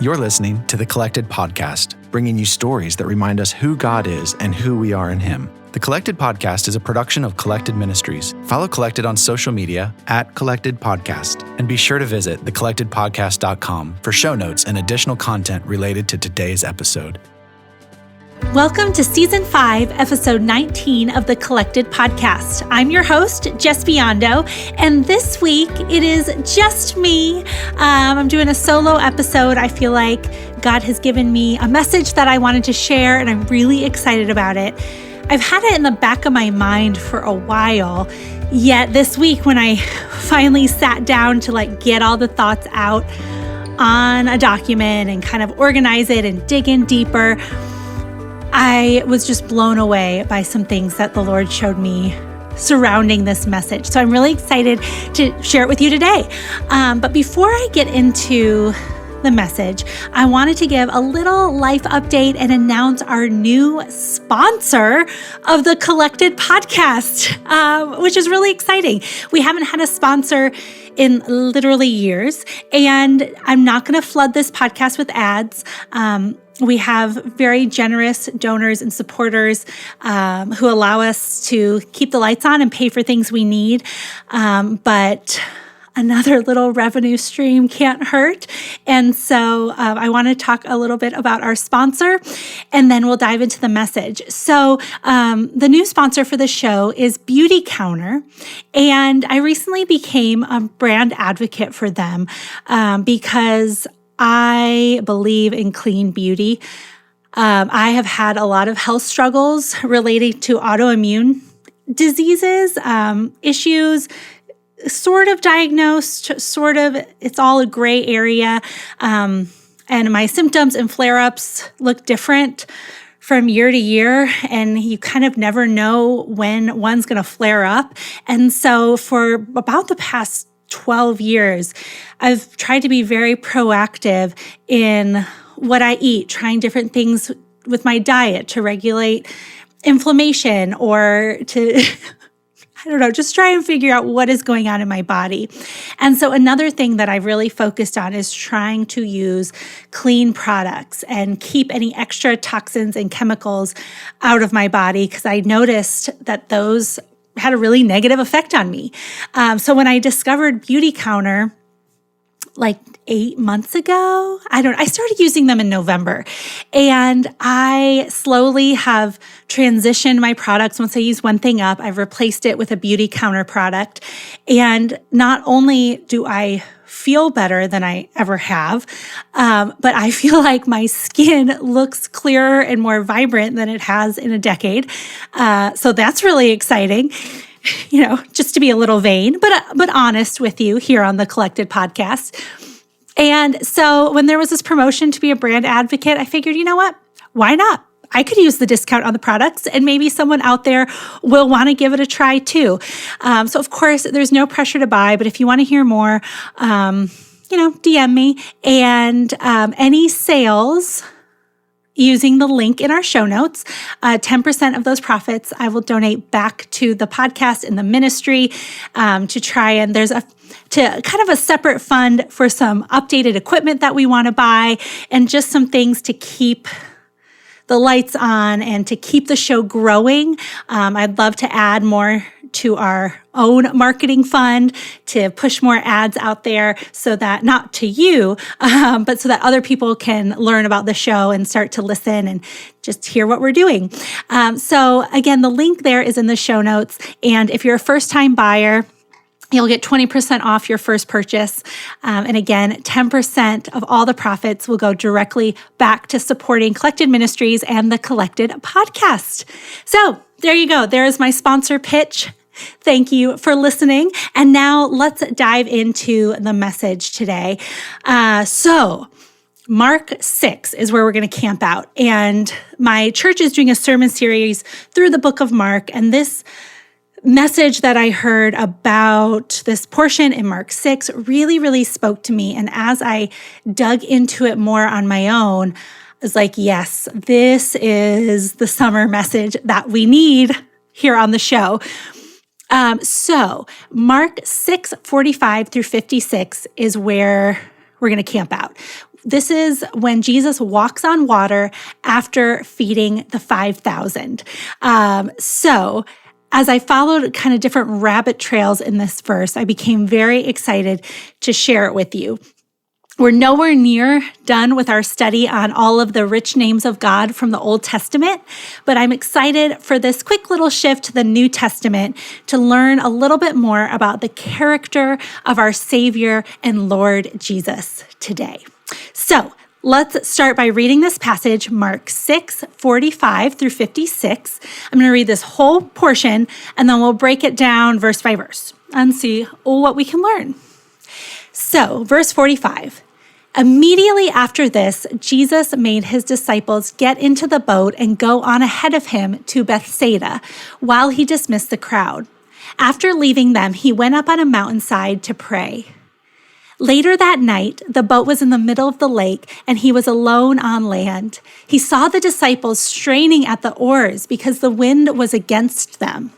You're listening to The Collected Podcast, bringing you stories that remind us who God is and who we are in Him. The Collected Podcast is a production of Collected Ministries. Follow Collected on social media at Collected Podcast, and be sure to visit thecollectedpodcast.com for show notes and additional content related to today's episode. Welcome to Season 5, Episode 19 of the Collected Podcast. I'm your host, Ben Biondo, and this week it is just me. I'm doing a solo episode. I feel like God has given me a message that I wanted to share, and I'm really excited about it. I've had it in the back of my mind for a while, yet this week when I finally sat down to get all the thoughts out on a document and kind of organize it and dig in deeper, I was just blown away by some things that the Lord showed me surrounding this message. So I'm really excited to share it with you today. But before I get into the message, I wanted to give a little life update and announce our new sponsor of the Collected Podcast, which is really exciting. We haven't had a sponsor in literally years, and I'm not going to flood this podcast with ads. We have very generous donors and supporters who allow us to keep the lights on and pay for things we need. But another little revenue stream can't hurt. And so I want to talk a little bit about our sponsor, and then we'll dive into the message. So the new sponsor for the show is Beauty Counter, and I recently became a brand advocate for them because I believe in clean beauty. I have had a lot of health struggles related to autoimmune diseases, issues, sort of diagnosed, it's all a gray area. And my symptoms and flare-ups look different from year to year, and you kind of never know when one's going to flare up. And so for about the past 12 years, I've tried to be very proactive in what I eat, trying different things with my diet to regulate inflammation or to just try and figure out what is going on in my body. And so another thing that I've really focused on is trying to use clean products and keep any extra toxins and chemicals out of my body, because I noticed that those had a really negative effect on me. So when I discovered Beauty Counter, 8 months ago, I started using them in November, and I slowly have transitioned my products. Once I use one thing up, I've replaced it with a Beauty Counter product. And not only do I feel better than I ever have, but I feel like my skin looks clearer and more vibrant than it has in a decade. So that's really exciting. Just to be a little vain, but honest with you here on the Collected Podcast. And so when there was this promotion to be a brand advocate, I figured, you know what? Why not? I could use the discount on the products, and maybe someone out there will want to give it a try too. So of course, there's no pressure to buy, but if you want to hear more, DM me. And any sales using the link in our show notes, 10% of those profits I will donate back to the podcast and the ministry to try, and there's kind of a separate fund for some updated equipment that we want to buy and just some things to keep the lights on and to keep the show growing. I'd love to add more to our own marketing fund to push more ads out there, so that not to you, but so that other people can learn about the show and start to listen and just hear what we're doing. So again, the link there is in the show notes. And if you're a first-time buyer, you'll get 20% off your first purchase. And again, 10% of all the profits will go directly back to supporting Collected Ministries and the Collected Podcast. So there you go. There is my sponsor pitch. Thank you for listening. And now let's dive into the message today. So Mark 6 is where we're going to camp out. And my church is doing a sermon series through the book of Mark. And this message that I heard about this portion in Mark 6 really, really spoke to me. And as I dug into it more on my own, I was like, yes, this is the summer message that we need here on the show. So Mark 6:45 through 56 is where we're going to camp out. This is when Jesus walks on water after feeding the 5,000. So as I followed kind of different rabbit trails in this verse, I became very excited to share it with you. We're nowhere near done with our study on all of the rich names of God from the Old Testament, but I'm excited for this quick little shift to the New Testament to learn a little bit more about the character of our Savior and Lord Jesus today. So let's start by reading this passage, Mark 6:45 through 56. I'm going to read this whole portion, and then we'll break it down verse by verse and see what we can learn. So, verse 45. Immediately after this, Jesus made his disciples get into the boat and go on ahead of him to Bethsaida while he dismissed the crowd. After leaving them, he went up on a mountainside to pray. Later that night, the boat was in the middle of the lake and he was alone on land. He saw the disciples straining at the oars because the wind was against them.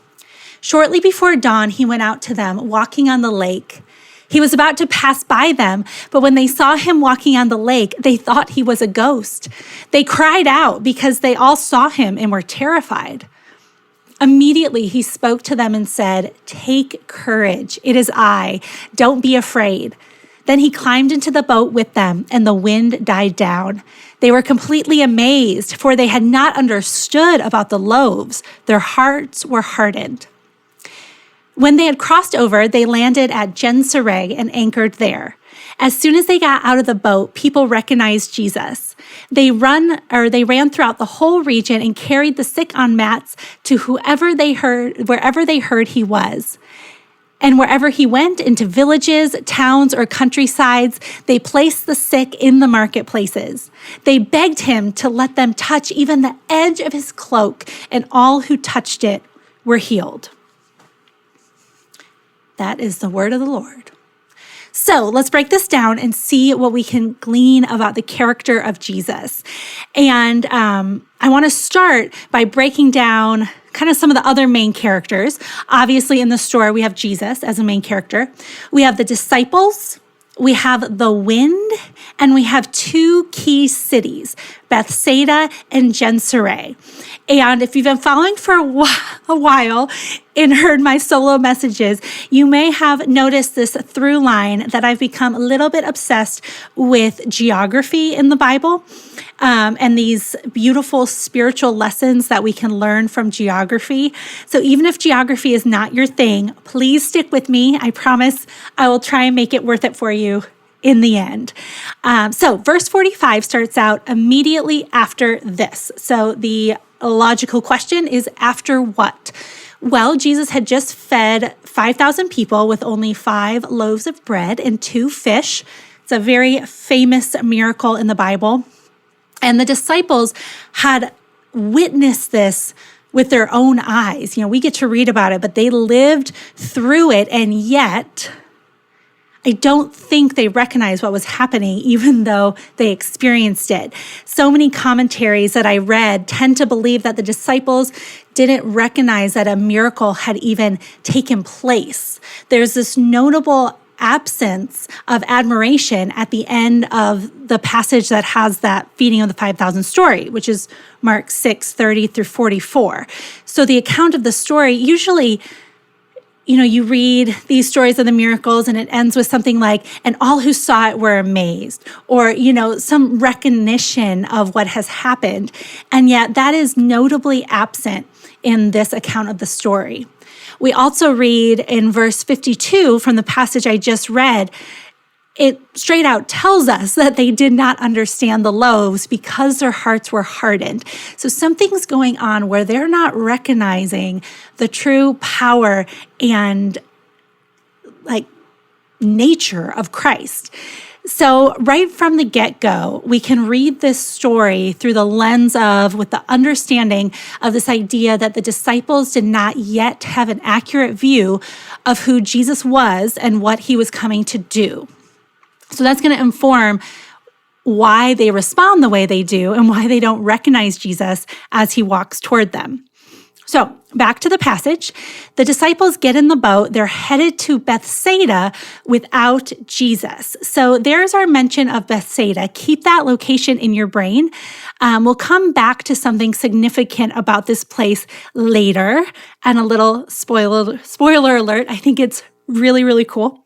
Shortly before dawn, he went out to them, walking on the lake. He was about to pass by them, but when they saw him walking on the lake, they thought he was a ghost. They cried out because they all saw him and were terrified. Immediately he spoke to them and said, "Take courage, it is I. Don't be afraid." Then he climbed into the boat with them, and the wind died down. They were completely amazed, for they had not understood about the loaves. Their hearts were hardened. When they had crossed over, they landed at Gennesaret and anchored there. As soon as they got out of the boat, people recognized Jesus. They ran throughout the whole region and carried the sick on mats to wherever they heard he was. And wherever he went, into villages, towns, or countrysides, they placed the sick in the marketplaces. They begged him to let them touch even the edge of his cloak, and all who touched it were healed. That is the word of the Lord. So let's break this down and see what we can glean about the character of Jesus. And I want to start by breaking down kind of some of the other main characters. Obviously, in the story, we have Jesus as a main character. We have the disciples, we have the wind, and we have two key cities, Bethsaida and Gennesaret. And if you've been following for a while and heard my solo messages, you may have noticed this through line that I've become a little bit obsessed with geography in the Bible, and these beautiful spiritual lessons that we can learn from geography. So even if geography is not your thing, please stick with me. I promise I will try and make it worth it for you in the end. So verse 45 starts out immediately after this. So the logical question is, after what? Well, Jesus had just fed 5,000 people with only 5 loaves of bread and 2 fish. It's a very famous miracle in the Bible. And the disciples had witnessed this with their own eyes. We get to read about it, but they lived through it, and yet I don't think they recognized what was happening, even though they experienced it. So many commentaries that I read tend to believe that the disciples didn't recognize that a miracle had even taken place. There's this notable absence of admiration at the end of the passage that has that feeding of the 5,000 story, which is Mark 6:30 through 44. So the account of the story, usually, you read these stories of the miracles and it ends with something like, "and all who saw it were amazed," or, some recognition of what has happened. And yet that is notably absent in this account of the story. We also read in verse 52 from the passage I just read, it straight out tells us that they did not understand the loaves because their hearts were hardened. So something's going on where they're not recognizing the true power and nature of Christ. So right from the get-go, we can read this story through the lens with the understanding of this idea that the disciples did not yet have an accurate view of who Jesus was and what he was coming to do. So that's going to inform why they respond the way they do and why they don't recognize Jesus as he walks toward them. So back to the passage, the disciples get in the boat. They're headed to Bethsaida without Jesus. So there's our mention of Bethsaida. Keep that location in your brain. We'll come back to something significant about this place later. And a little spoiler alert, I think it's really, really cool.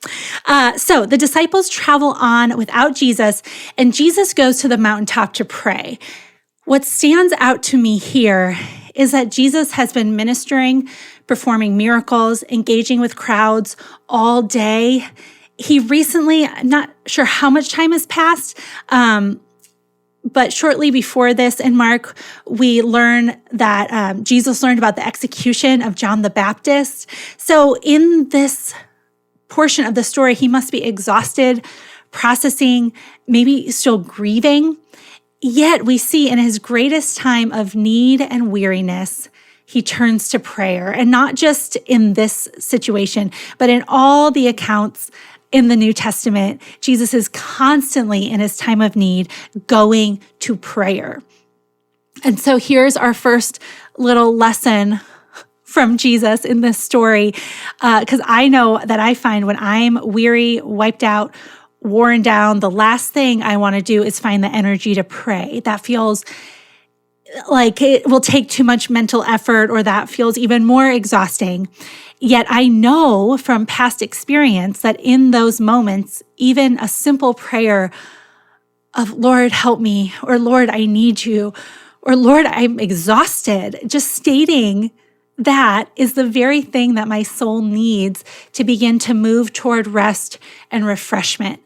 So the disciples travel on without Jesus, and Jesus goes to the mountaintop to pray. What stands out to me here is that Jesus has been ministering, performing miracles, engaging with crowds all day. He recently, I'm not sure how much time has passed, but shortly before this in Mark, we learn that Jesus learned about the execution of John the Baptist. So in this portion of the story, he must be exhausted, processing, maybe still grieving. Yet we see in his greatest time of need and weariness, he turns to prayer. And not just in this situation, but in all the accounts in the New Testament, Jesus is constantly in his time of need going to prayer. And so here's our first little lesson from Jesus in this story, because I know that I find when I'm weary, wiped out, worn down, the last thing I want to do is find the energy to pray. That feels like it will take too much mental effort, or that feels even more exhausting. Yet I know from past experience that in those moments, even a simple prayer of Lord, help me, or Lord, I need you, or Lord, I'm exhausted, just stating that is the very thing that my soul needs to begin to move toward rest and refreshment.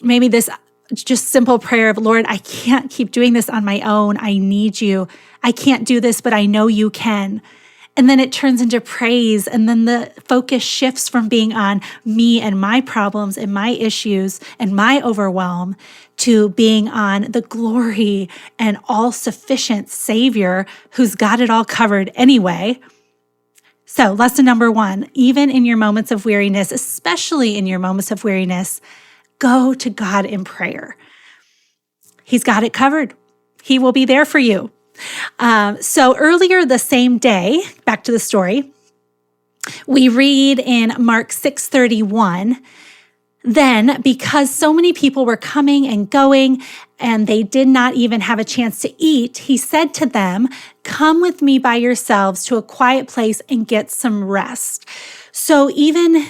Maybe this just simple prayer of, Lord, I can't keep doing this on my own. I need you. I can't do this, but I know you can. And then it turns into praise. And then the focus shifts from being on me and my problems and my issues and my overwhelm to being on the glory and all-sufficient Savior who's got it all covered anyway. So lesson number 1, even in your moments of weariness, especially in your moments of weariness, go to God in prayer. He's got it covered. He will be there for you. So earlier the same day, back to the story, we read in Mark 6:31, then because so many people were coming and going and they did not even have a chance to eat, he said to them, come with me by yourselves to a quiet place and get some rest. So even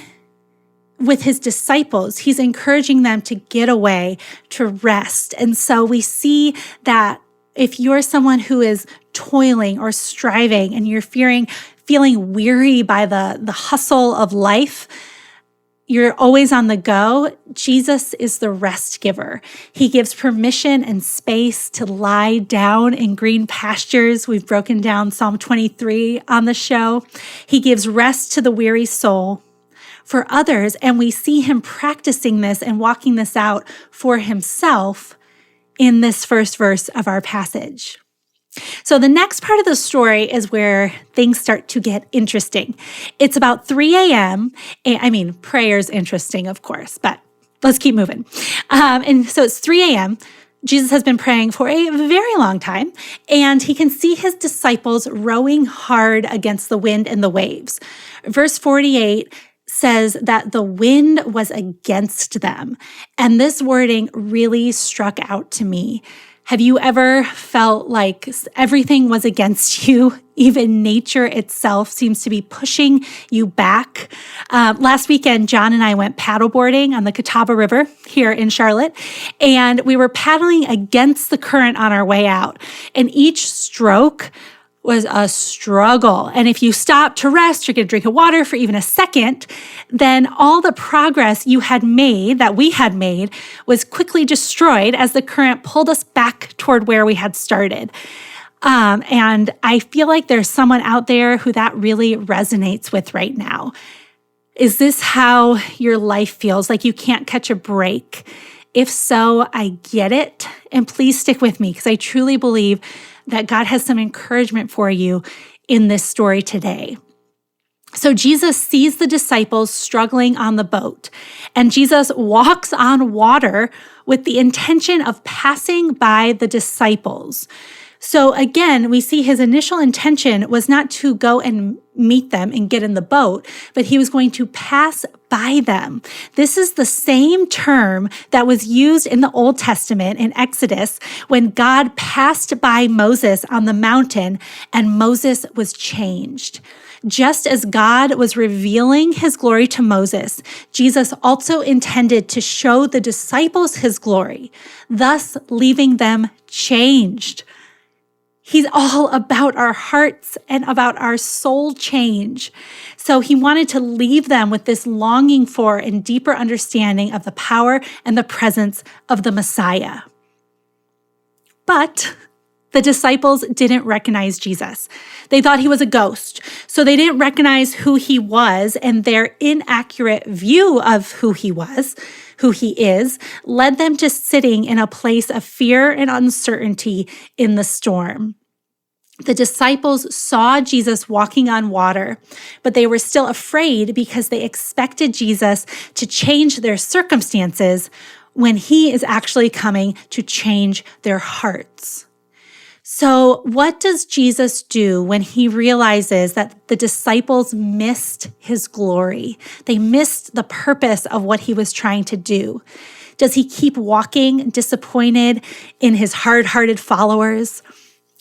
with his disciples, he's encouraging them to get away, to rest. And so we see that if you're someone who is toiling or striving and you're feeling weary by the hustle of life, you're always on the go, Jesus is the rest giver. He gives permission and space to lie down in green pastures. We've broken down Psalm 23 on the show. He gives rest to the weary soul. For others, and we see him practicing this and walking this out for himself in this first verse of our passage. So the next part of the story is where things start to get interesting. It's about 3 a.m. Prayer's interesting, of course, but let's keep moving. And so it's 3 a.m. Jesus has been praying for a very long time, and he can see his disciples rowing hard against the wind and the waves. Verse 48 says that the wind was against them. And this wording really struck out to me. Have you ever felt like everything was against you? Even nature itself seems to be pushing you back. Last weekend, John and I went paddleboarding on the Catawba River here in Charlotte, and we were paddling against the current on our way out. And each stroke was a struggle. And if you stop to rest or get a drink of water for even a second, then all the progress you had made, that we had made, was quickly destroyed as the current pulled us back toward where we had started. And I feel like there's someone out there who that really resonates with right now. Is this how your life feels? Like you can't catch a break? If so, I get it. And please stick with me, because I truly believe that God has some encouragement for you in this story today. So Jesus sees the disciples struggling on the boat, and Jesus walks on water with the intention of passing by the disciples. So again, we see his initial intention was not to go and meet them and get in the boat, but he was going to pass by them. This is the same term that was used in the Old Testament in Exodus when God passed by Moses on the mountain and Moses was changed. Just as God was revealing his glory to Moses, Jesus also intended to show the disciples his glory, thus leaving them changed. He's all about our hearts and about our soul change. So he wanted to leave them with this longing for and deeper understanding of the power and the presence of the Messiah. But the disciples didn't recognize Jesus. They thought he was a ghost. So they didn't recognize who he was, and their inaccurate view of who he is, led them to sitting in a place of fear and uncertainty in the storm. The disciples saw Jesus walking on water, but they were still afraid because they expected Jesus to change their circumstances when he is actually coming to change their hearts. So what does Jesus do when he realizes that the disciples missed his glory? They missed the purpose of what he was trying to do. Does he keep walking disappointed in his hard-hearted followers?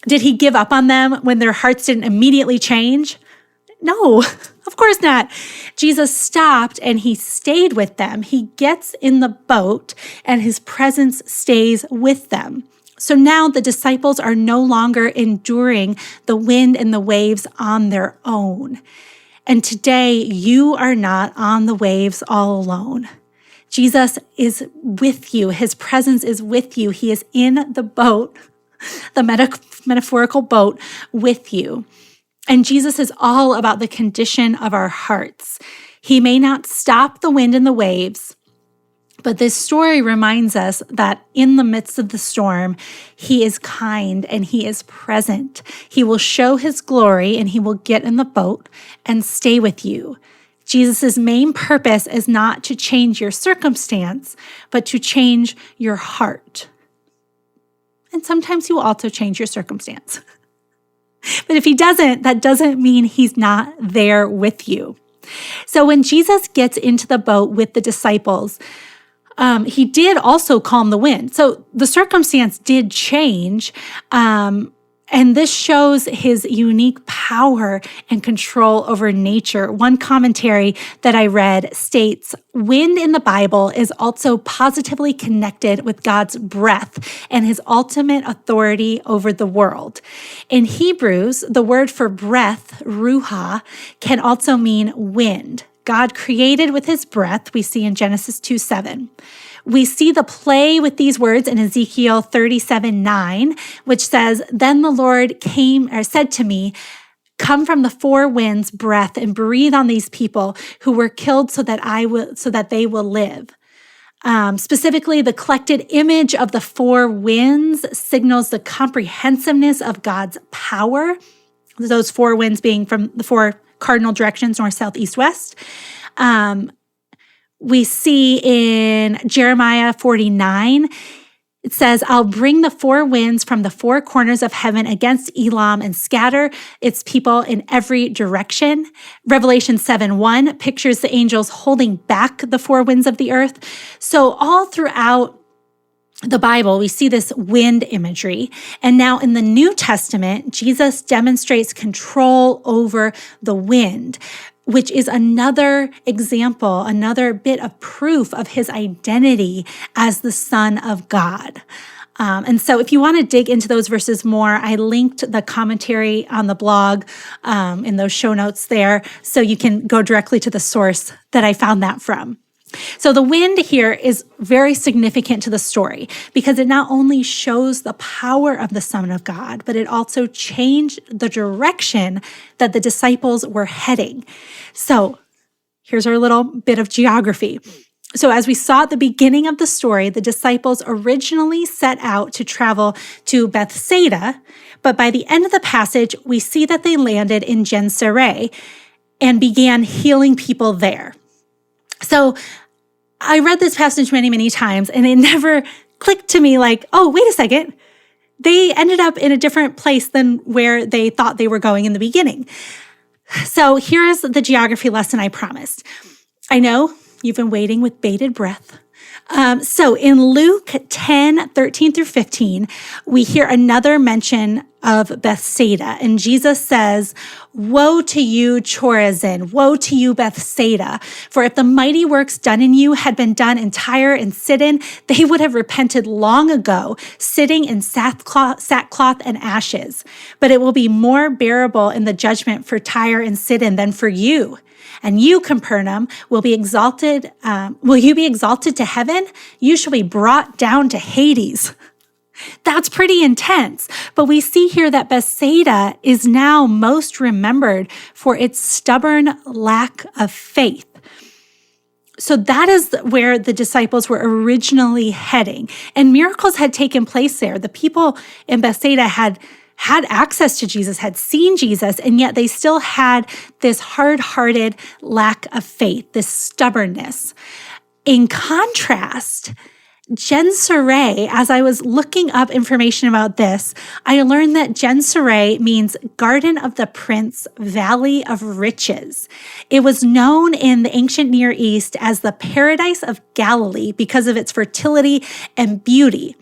Did he give up on them when their hearts didn't immediately change? No, of course not. Jesus stopped and he stayed with them. He gets in the boat and his presence stays with them. So now the disciples are no longer enduring the wind and the waves on their own. And today you are not on the waves all alone. Jesus is with you. His presence is with you. He is in the boat, the metaphorical boat with you. And Jesus is all about the condition of our hearts. He may not stop the wind and the waves, but this story reminds us that in the midst of the storm, he is kind and he is present. He will show his glory and he will get in the boat and stay with you. Jesus' main purpose is not to change your circumstance, but to change your heart. And sometimes he will also change your circumstance. But if he doesn't, that doesn't mean he's not there with you. So when Jesus gets into the boat with the disciples, he did also calm the wind. So the circumstance did change, and this shows his unique power and control over nature. One commentary that I read states, wind in the Bible is also positively connected with God's breath and his ultimate authority over the world. In Hebrews, the word for breath, ruha, can also mean wind. God created with his breath, we see in Genesis 2:7. We see the play with these words in Ezekiel 37:9, which says, "Then the Lord said to me, come from the four winds breath and breathe on these people who were killed so that they will live." Specifically, the collected image of the four winds signals the comprehensiveness of God's power. Those four winds being from the four cardinal directions, north, south, east, west. We see in Jeremiah 49, it says, "I'll bring the four winds from the four corners of heaven against Elam and scatter its people in every direction." Revelation 7:1 pictures the angels holding back the four winds of the earth. So all throughout the Bible, we see this wind imagery. And now in the New Testament, Jesus demonstrates control over the wind, which is another example, another bit of proof of his identity as the Son of God. And so if you want to dig into those verses more, I linked the commentary on the blog in those show notes there, so you can go directly to the source that I found that from. So the wind here is very significant to the story because it not only shows the power of the Son of God, but it also changed the direction that the disciples were heading. So here's our little bit of geography. So as we saw at the beginning of the story, the disciples originally set out to travel to Bethsaida, but by the end of the passage, we see that they landed in Gennesaret and began healing people there. So I read this passage many, many times, and it never clicked to me like, oh, wait a second. they ended up in a different place than where they thought they were going in the beginning. So here's the geography lesson I promised. I know you've been waiting with bated breath. So in Luke 10:13-15, we hear another mention of Bethsaida. And Jesus says, "Woe to you, Chorazin! Woe to you, Bethsaida! For if the mighty works done in you had been done in Tyre and Sidon, they would have repented long ago, sitting in sackcloth and ashes. But it will be more bearable in the judgment for Tyre and Sidon than for you. And you, Capernaum, will you be exalted to heaven? You shall be brought down to Hades." That's pretty intense. But we see here that Bethsaida is now most remembered for its stubborn lack of faith. So that is where the disciples were originally heading. And miracles had taken place there. The people in Bethsaida had access to Jesus, had seen Jesus, and yet they still had this hard-hearted lack of faith, this stubbornness. In contrast, Gennesaret, as I was looking up information about this, I learned that Gennesaret means Garden of the Prince, Valley of Riches. It was known in the ancient Near East as the Paradise of Galilee because of its fertility and beauty.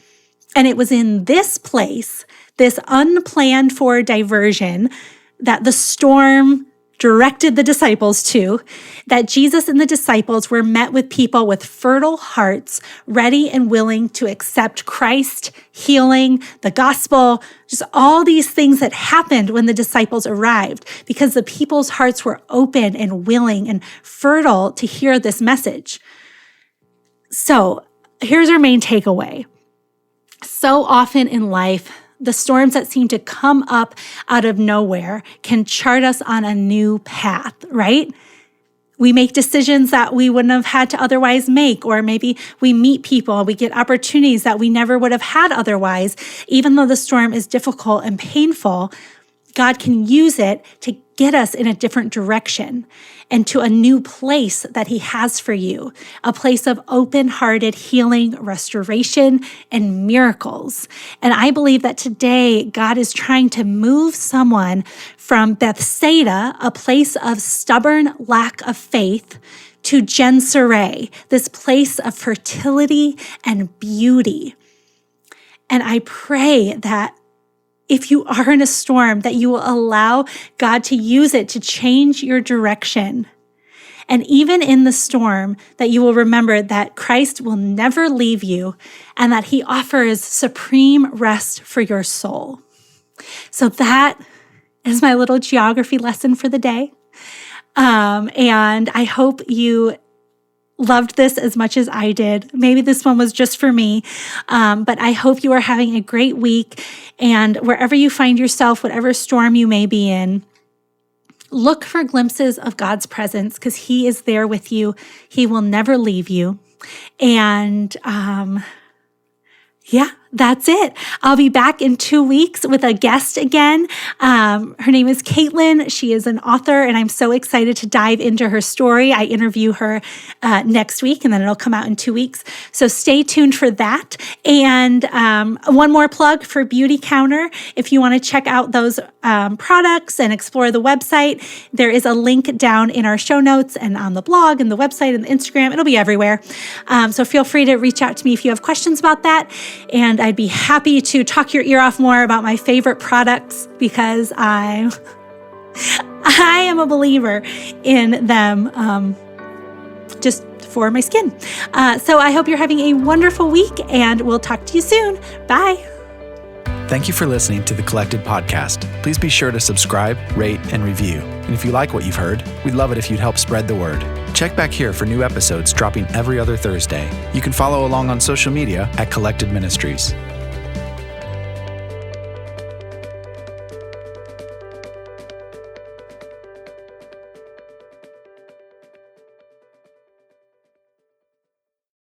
And it was in this place, this unplanned for diversion that the storm directed the disciples to, that Jesus and the disciples were met with people with fertile hearts, ready and willing to accept Christ, healing, the gospel, just all these things that happened when the disciples arrived, because the people's hearts were open and willing and fertile to hear this message. So here's our main takeaway. So often in life, the storms that seem to come up out of nowhere can chart us on a new path, right? We make decisions that we wouldn't have had to otherwise make, or maybe we meet people, we get opportunities that we never would have had otherwise. Even though the storm is difficult and painful, God can use it to get us in a different direction and to a new place that He has for you, a place of open-hearted healing, restoration, and miracles. And I believe that today God is trying to move someone from Bethsaida, a place of stubborn lack of faith, to Gennesaret, this place of fertility and beauty. And I pray that if you are in a storm, that you will allow God to use it to change your direction. And even in the storm, that you will remember that Christ will never leave you and that He offers supreme rest for your soul. So that is my little geography lesson for the day. And I hope you loved this as much as I did. Maybe this one was just for me, but I hope you are having a great week. And wherever you find yourself, whatever storm you may be in, look for glimpses of God's presence because He is there with you. He will never leave you. And that's it. I'll be back in 2 weeks with a guest again. Her name is Caitlin. She is an author, and I'm so excited to dive into her story. I interview her next week, and then it'll come out in 2 weeks. So stay tuned for that. And one more plug for Beauty Counter. If you want to check out those products and explore the website, there is a link down in our show notes and on the blog and the website and the Instagram. It'll be everywhere. So feel free to reach out to me if you have questions about that. And I'd be happy to talk your ear off more about my favorite products because I am a believer in them just for my skin. So I hope you're having a wonderful week and we'll talk to you soon. Bye. Thank you for listening to the Collected Podcast. Please be sure to subscribe, rate, and review. And if you like what you've heard, we'd love it if you'd help spread the word. Check back here for new episodes dropping every other Thursday. You can follow along on social media at Collected Ministries.